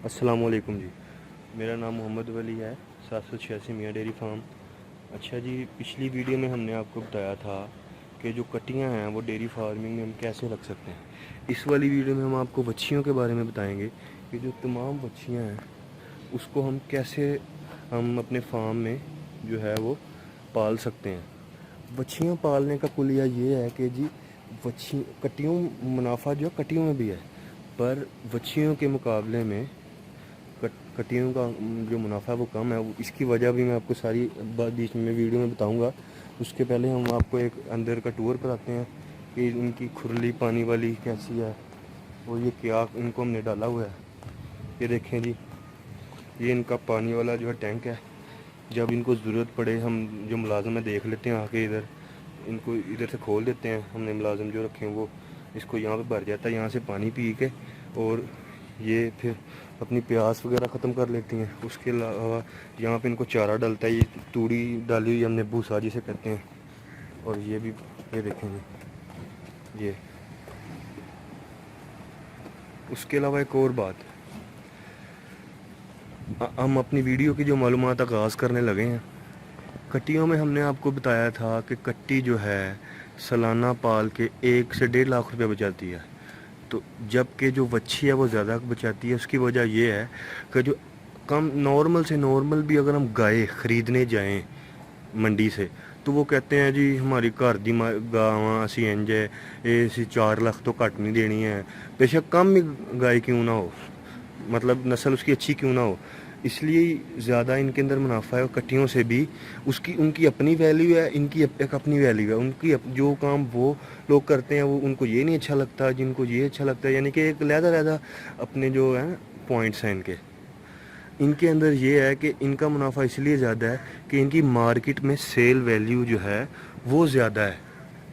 السلام علیکم جی، میرا نام محمد ولی ہے، 786 میاں ڈیری فارم۔ اچھا جی، پچھلی ویڈیو میں ہم نے آپ کو بتایا تھا کہ جو کٹیاں ہیں وہ ڈیری فارمنگ میں ہم کیسے رکھ سکتے ہیں۔ اس والی ویڈیو میں ہم آپ کو بچھیوں کے بارے میں بتائیں گے کہ جو تمام بچھیاں ہیں اس کو ہم کیسے اپنے فارم میں جو ہے وہ پال سکتے ہیں۔ بچھیاں پالنے کا کلیہ یہ ہے کہ جی کٹیوں منافع جو کٹیوں میں بھی ہے، پر بچھیوں کے مقابلے میں کٹیوں کا جو منافع وہ کم ہے۔ اس کی وجہ بھی میں آپ کو ساری بات بیچ میں ویڈیو میں بتاؤں گا۔ اس کے پہلے ہم آپ کو ایک اندر کا ٹور کراتے ہیں کہ ان کی کھرلی پانی والی کیسی ہے اور یہ کیا ان کو ہم نے ڈالا ہوا ہے۔ یہ دیکھیں جی، یہ ان کا پانی والا جو ہے ٹینک ہے۔ جب ان کو ضرورت پڑے ہم جو ملازم ہے دیکھ لیتے ہیں، آ کے ان کو ادھر سے کھول دیتے ہیں۔ ہم نے ملازم جو رکھے ہیں وہ اس کو یہاں پہ بھر جاتا ہے، یہاں سے پانی پی کے، اور یہ پھر اپنی پیاس وغیرہ ختم کر لیتی ہیں۔ اس کے علاوہ یہاں پہ ان کو چارہ ڈلتا ہے، یہ توڑی ڈالی ہوئی ہم نے بھوسا جسے کہتے ہیں۔ اور یہ بھی یہ دیکھیں گے یہ۔ اس کے علاوہ ایک اور بات، ہم اپنی ویڈیو کی جو معلومات آغاز کرنے لگے ہیں۔ کٹیوں میں ہم نے آپ کو بتایا تھا کہ کٹی جو ہے سالانہ پال کے 1 سے 1.5 لاکھ روپے بچاتی ہے، تو جب کہ جو وچھی ہے وہ زیادہ بچاتی ہے۔ اس کی وجہ یہ ہے کہ جو کم نارمل سے نارمل بھی اگر ہم گائے خریدنے جائیں منڈی سے، تو وہ کہتے ہیں جی ہماری گھر دی گاواں اسی انج ہے، اسی 4 لاکھ تو گھٹ نہیں دینی ہے، بے شک کم ہی گائے کیوں نہ ہو، مطلب نسل اس کی اچھی کیوں نہ ہو، اس لیے زیادہ ان کے اندر منافع ہے۔ کٹیوں سے بھی ان کی اپنی ویلیو ہے، ان کی ایک اپنی ویلیو ہے۔ ان کی جو کام وہ لوگ کرتے ہیں وہ ان کو یہ نہیں اچھا لگتا، جن کو یہ اچھا لگتا ہے، یعنی کہ ایک علیحدہ اپنے جو ہیں پوائنٹس ہیں ان کے اندر یہ ہے کہ ان کا منافع اس لیے زیادہ ہے کہ ان کی مارکیٹ میں سیل ویلیو جو ہے وہ زیادہ ہے۔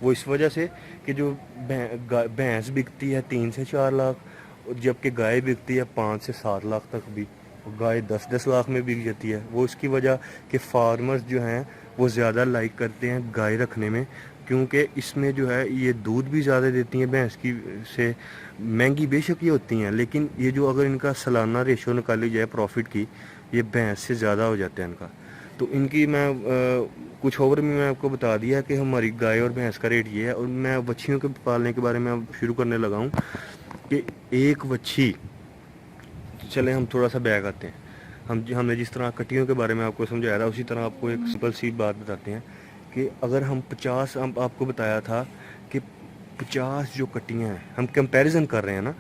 وہ اس وجہ سے کہ جو بھینس بکتی ہے 3 سے 4 لاکھ، جبکہ گائے بکتی ہے 5 سے 7 لاکھ تک بھی، گائے 10 لاکھ میں بک جاتی ہے۔ وہ اس کی وجہ کہ فارمرز جو ہیں وہ زیادہ لائک کرتے ہیں گائے رکھنے میں، کیونکہ اس میں جو ہے یہ دودھ بھی زیادہ دیتی ہیں بھینس کی سے۔ مہنگی بے شک یہ ہوتی ہیں، لیکن یہ جو اگر ان کا سالانہ ریشو نکالی جائے پروفٹ کی، یہ بھینس سے زیادہ ہو جاتا ہے ان کا۔ تو ان کی میں کچھ اوور میں آپ کو بتا دیا کہ ہماری گائے اور بھینس کا ریٹ یہ ہے۔ اور میں بچھیوں کے پالنے کے بارے میں اب شروع کرنے لگا ہوں کہ ایک بچھی، چلیں ہم تھوڑا سا بیک آتے ہیں۔ ہم نے جس طرح کٹیوں کے بارے میں آپ کو سمجھایا تھا، اسی طرح آپ کو ایک سمپل سی بات بتاتے ہیں کہ اگر ہم 50 آپ کو بتایا تھا کہ 50 جو کٹیاں ہیں، ہم کمپیریزن کر رہے ہیں نا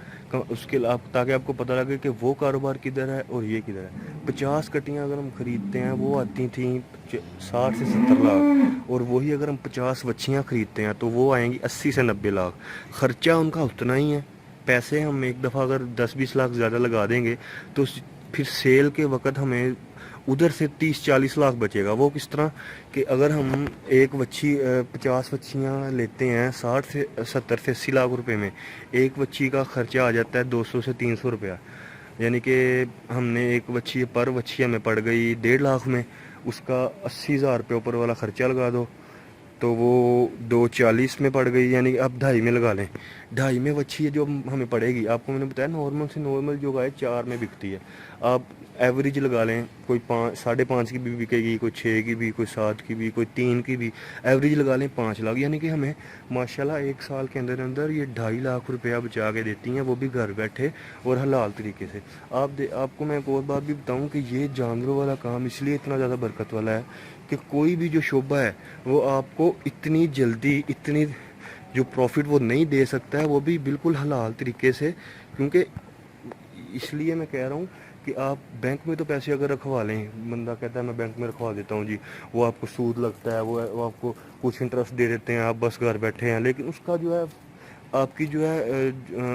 اس کے، تاکہ آپ کو پتہ لگے کہ وہ کاروبار کدھر ہے اور یہ کدھر ہے۔ 50 کٹیاں اگر ہم خریدتے ہیں وہ آتی تھیں 60 سے 70 لاکھ، اور وہی اگر ہم 50 بچھیاں خریدتے ہیں تو وہ آئیں گی 80 سے 90 لاکھ۔ خرچہ ان کا اتنا ہی ہے۔ پیسے ہم ایک دفعہ اگر 10-20 لاکھ زیادہ لگا دیں گے تو پھر سیل کے وقت ہمیں ادھر سے 30-40 لاکھ بچے گا۔ وہ کس طرح کہ اگر ہم ایک بچھی 50 بچیاں لیتے ہیں 60 سے 70 سے 80 لاکھ روپے میں، ایک بچی کا خرچہ آ جاتا ہے 200 سے 300 روپیہ، یعنی کہ ہم نے ایک بچی پر بچی ہمیں پڑ گئی 1.5 لاکھ میں، اس کا 80,000 روپے اوپر والا خرچہ لگا دو تو وہ 240 میں پڑ گئی، یعنی کہ آپ 2.5 میں لگا لیں۔ 2.5 میں بچی ہے جو ہمیں پڑے گی، آپ کو میں نے بتایا نارمل سے نارمل جو گائے 4 میں بکتی ہے، آپ ایوریج لگا لیں، کوئی 5.5 کی بھی بکے گی، کوئی 6 کی بھی، کوئی 7 کی بھی، کوئی 3 کی بھی، ایوریج لگا لیں 5 لاکھ، یعنی کہ ہمیں ماشاءاللہ 1 سال کے اندر اندر یہ 2.5 لاکھ روپیہ بچا کے دیتی ہیں، وہ بھی گھر بیٹھے اور حلال طریقے سے۔ آپ کو میں ایک اور بات بھی بتاؤں کہ یہ جانوروں والا کام اس لیے اتنا زیادہ برکت والا ہے کہ کوئی بھی جو شعبہ ہے وہ آپ کو اتنی جلدی اتنی جو پروفٹ وہ نہیں دے سکتا ہے، وہ بھی بالکل حلال طریقے سے۔ کیونکہ اس لیے میں کہہ رہا ہوں کہ آپ بینک میں تو پیسے اگر رکھوا لیں، بندہ کہتا ہے میں بینک میں رکھوا دیتا ہوں جی، وہ آپ کو سود لگتا ہے، وہ آپ کو کچھ انٹرسٹ دے دیتے ہیں، آپ بس گھر بیٹھے ہیں، لیکن اس کا جو ہے آپ کی جو ہے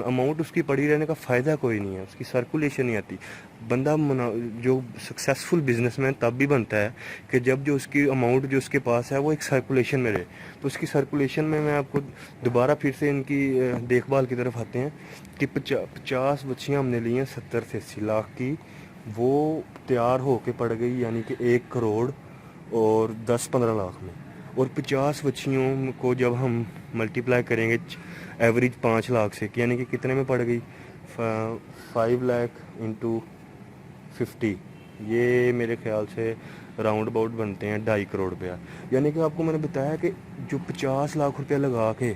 اماؤنٹ اس کی پڑی رہنے کا فائدہ کوئی نہیں ہے، اس کی سرکولیشن نہیں آتی۔ بندہ جو سکسیزفل بزنس مین تب بھی بنتا ہے کہ جب جو اس کی اماؤنٹ جو اس کے پاس ہے وہ ایک سرکولیشن میں رہے۔ تو اس کی سرکولیشن میں آپ کو دوبارہ پھر سے ان کی دیکھ بھال کی طرف آتے ہیں کہ 50 بچیاں ہم نے لی ہیں 70 سے 80 لاکھ کی، وہ تیار ہو کے پڑ گئی یعنی کہ 1 کروڑ اور 10-15 لاکھ میں۔ اور 50 بچیوں کو جب ہم ملٹیپلائی کریں گے ایوریج 5 لاکھ سے، یعنی کہ کتنے میں پڑ گئی؟ 5 لاکھ انٹو 50, یہ میرے خیال سے راؤنڈ اباؤٹ بنتے ہیں 2.5 کروڑ روپیہ. یعنی کہ آپ کو میں نے بتایا کہ جو 50 لاکھ روپیہ لگا کے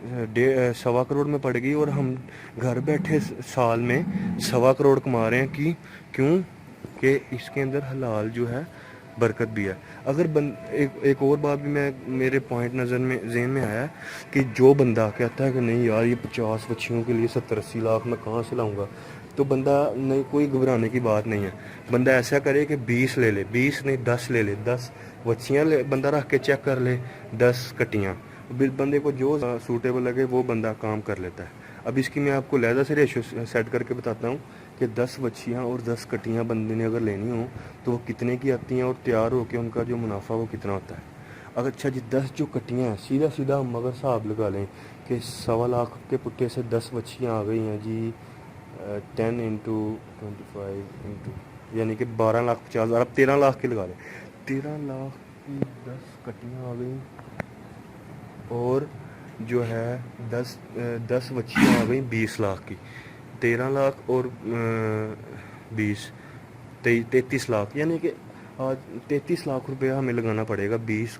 1.25 کروڑ میں پڑ گئی, اور ہم گھر بیٹھے سال میں 1.25 کروڑ کما رہے ہیں. کیوں کہ اس کے اندر حلال جو ہے برکت بھی ہے. اگر ایک اور بات بھی میرے پوائنٹ نظر میں ذہن میں آیا کہ جو بندہ کہتا ہے کہ نہیں یار یہ 50 بچیوں کے لیے 70-80 لاکھ میں کہاں سے لاؤں گا, تو بندہ نہیں, کوئی گھبرانے کی بات نہیں ہے. بندہ ایسا کرے کہ 20 لے لے, 20 نہیں 10 لے لے, 10 بچیاں بندہ رکھ کے چیک کر لے, 10 کٹیاں, بندے کو جو سوٹیبل لگے وہ بندہ کام کر لیتا ہے. اب اس کی میں آپ کو علیحدہ سے ریشو سیٹ کر کے بتاتا ہوں کہ 10 بچیاں اور 10 کٹیاں بندے نے اگر لینی ہوں تو وہ کتنے کی آتی ہیں, اور تیار ہو کے ان کا جو منافع وہ کتنا ہوتا ہے. اگر اچھا جی 10 جو کٹیاں ہیں, سیدھا ہم اگر حساب لگا لیں کہ 1.25 لاکھ کے پٹے سے 10 بچیاں آ گئی ہیں جی, 10 × 25 یعنی کہ 12,50,000. اب 13 لاکھ کی لگا لیں, 13 لاکھ کی 10 کٹیاں آ گئیں, اور جو ہے 10 بچیاں آ گئیں 20 لاکھ کی. 13 لاکھ اور 20 33 لاکھ, یعنی کہ آج 33 لاکھ روپیہ ہمیں لگانا پڑے گا 20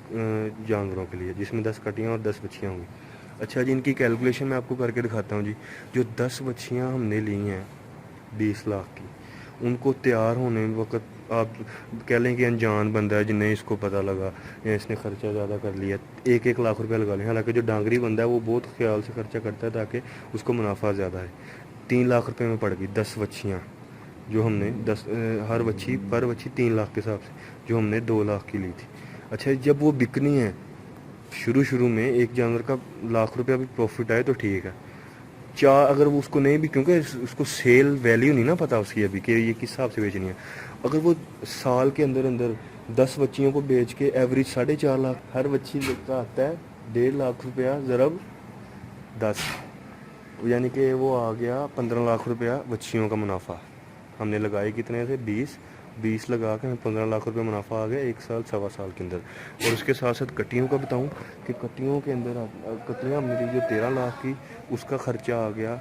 جانوروں کے لیے, جس میں 10 کٹیاں اور 10 بچیاں ہوں گی. اچھا جی, ان کی کیلکولیشن میں آپ کو کر کے دکھاتا ہوں جی. جو 10 بچیاں ہم نے لی ہیں 20 لاکھ کی, ان کو تیار ہونے میں وقت آپ کہہ لیں کہ انجان بندہ ہے جنہیں اس کو پتہ لگا یا اس نے خرچہ زیادہ کر لیا, 1 لاکھ روپیہ لگا لیں. حالانکہ جو ڈانگری بندہ ہے وہ بہت خیال سے خرچہ کرتا ہے تاکہ اس کو منافع زیادہ ہے. 3 لاکھ روپے میں پڑ گئی 10 بچیاں, جو ہم نے 10 ہر بچی پر بچی 3 لاکھ کے حساب سے, جو ہم نے 2 لاکھ کی لی تھی. اچھا جب وہ بکنی ہے شروع میں ایک جانور کا 1 لاکھ روپیہ بھی پروفٹ آئے تو ٹھیک ہے. اگر وہ اس کو نہیں بھی, کیونکہ اس کو سیل ویلیو نہیں نا پتہ اس کی ابھی کہ یہ کس حساب سے بیچنی ہے. اگر وہ سال کے اندر 10 بچیوں کو بیچ کے ایوریج 4.5 لاکھ, ہر بچی کا آتا ہے 1.5 لاکھ روپیہ ضرب 10, یعنی کہ وہ آ گیا 15 لاکھ روپیہ بچیوں کا منافع. ہم نے لگائی کتنے سے 20 لگا کے ہمیں 15 لاکھ روپے منافع آ گیا 1 سال 1.25 سال کے اندر. اور اس کے ساتھ ساتھ کٹیوں کا بتاؤں کہ کٹیوں کے اندر کٹیاں ہم نے لی جو 13 لاکھ کی, اس کا خرچہ آ گیا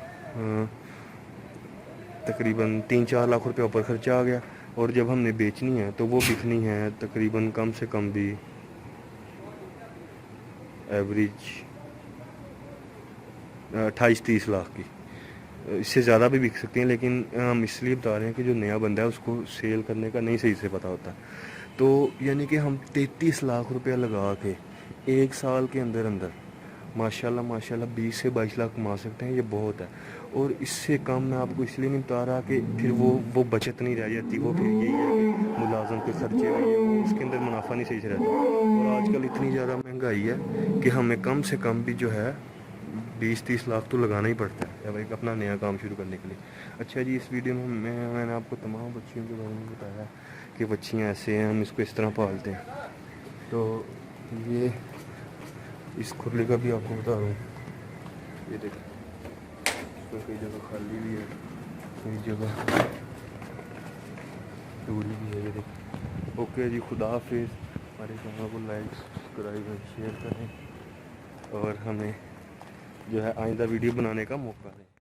تقریباً 3-4 لاکھ روپے اوپر خرچہ آ گیا. اور جب ہم نے بیچنی ہے تو وہ بکنی ہے تقریباً کم سے کم بھی ایوریج 28-30 لاکھ کی. اس سے زیادہ بھی بک سکتی ہیں, لیکن ہم اس لیے بتا رہے ہیں کہ جو نیا بندہ ہے اس کو سیل کرنے کا نہیں صحیح سے پتہ ہوتا. تو یعنی کہ ہم 33 لاکھ روپیہ لگا کے 1 سال کے اندر ماشاءاللہ 20 سے 22 لاکھ کما سکتے ہیں. یہ بہت ہے. اور اس سے کم میں آپ کو اس لیے نہیں بتا رہا کہ پھر وہ بچت نہیں رہ جاتی, وہ پھر یہی ہے کہ ملازم کے خرچے ہوئے اس کے اندر منافع نہیں صحیح سے رہتا. اور آج کل اتنی زیادہ مہنگائی ہے کہ ہمیں کم سے کم بھی جو ہے 20-30 لاکھ تو لگانا ہی پڑتا ہے ایک اپنا نیا کام شروع کرنے کے لیے. اچھا جی, اس ویڈیو میں نے آپ کو تمام بچیوں کے بارے میں بتایا کہ بچیاں ایسے ہیں, ہم اس کو اس طرح پالتے ہیں. تو یہ اس کھرلے کا بھی آپ کو بتا رہا ہوں, یہ دیکھیں اس میں کئی جگہ خالی بھی ہے, کئی جگہ ڈوری بھی ہے, یہ دیکھیں. اوکے جی, خدا حافظ. ہمارے چینل کو لائک سبسکرائب اور شیئر کریں, اور ہمیں جو ہے آئندہ ویڈیو بنانے کا موقع دیں.